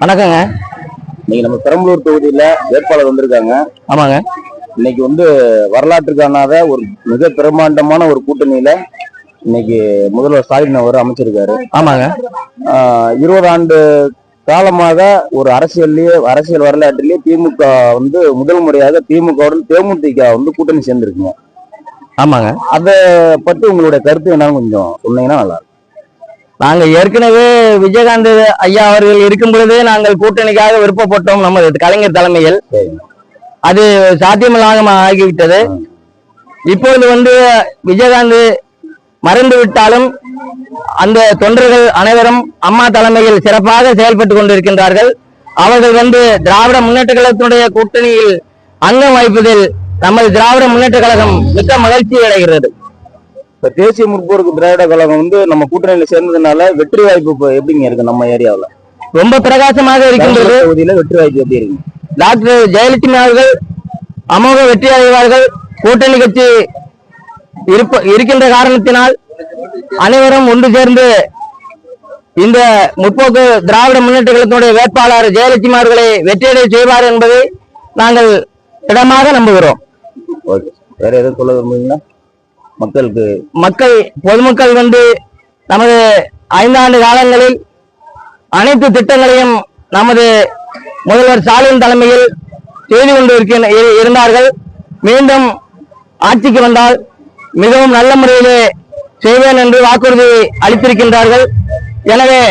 வணக்கங்க. இன்னைக்கு நம்ம பெரம்பலூர் தொகுதியில வேட்பாளர் வந்திருக்காங்க. ஆமாங்க. இன்னைக்கு வரலாற்று காணாத ஒரு மிக பிரம்மாண்டமான ஒரு கூட்டணியில இன்னைக்கு முதல்வர் ஸ்டாலின் அவர் அமைச்சிருக்காரு. ஆமாங்க. 20 ஆண்டு காலமாக ஒரு அரசியல் வரலாற்றிலேயே திமுக முதல் முறையாக திமுகவுடன் தேமுதிக கூட்டணி சேர்ந்திருக்குங்க. ஆமாங்க. அதை பத்தி உங்களுடைய கருத்து என்னன்னு கொஞ்சம் சொன்னீங்கன்னா நல்லா இருக்கும். நாங்க ஏற்கனவே விஜயகாந்த் ஐயா அவர்கள் இருக்கும் பொழுதே நாங்கள் கூட்டணிக்காக விருப்பப்பட்டோம். நமது கலைஞர் தலைமையில் அது சாத்தியமில்லாம ஆகிவிட்டது. இப்பொழுது விஜயகாந்த் மறைந்து விட்டாலும் அந்த தொண்டர்கள் அனைவரும் அம்மா தலைமையில் சிறப்பாக செயல்பட்டு கொண்டிருக்கின்றார்கள். அவர்கள் திராவிட முன்னேற்ற கழகத்தினுடைய கூட்டணியில் அங்கம் வகிப்பதில் நமது திராவிட முன்னேற்ற கழகம் மிக்க மகிழ்ச்சி அடைகிறது. இப்ப தேசிய முற்போக்கு திராவிட கழகம் நம்ம கூட்டணியில சேர்ந்ததுனால வெற்றி வாய்ப்பு எப்படிங்க இருக்கு? நம்ம ஏரியாவில் ரொம்ப பிரகாசமாக இருக்கின்றது. வெற்றி வாய்ப்பு எப்படி இருக்கு? டாக்டர் ஜெயலட்சுமி அவர்கள் அமோக வெற்றி அடைவார்கள். கூட்டணி கட்சி இருக்கின்ற காரணத்தினால் அனைவரும் ஒன்று சேர்ந்து இந்த முற்போக்கு திராவிட முன்னேற்ற கழகத்தினுடைய வேட்பாளர் ஜெயலட்சுமி அவர்களை வெற்றியடை செய்வார் என்பதை நாங்கள் திடமாக நம்புகிறோம். வேற எதுவும் சொல்ல விரும்புறீங்களா? பொதுமக்கள் நமது 5 ஆண்டு காலங்களில் அனைத்து திட்டங்களையும் நமது முதல்வர் ஸ்டாலின் தலைமையில் செய்து கொண்டு இருந்தார்கள். மீண்டும் ஆட்சிக்கு வந்தால் மிகவும் நல்ல முறையிலே செய்வேன் என்று வாக்குறுதி அளித்திருக்கின்றார்கள். எனவே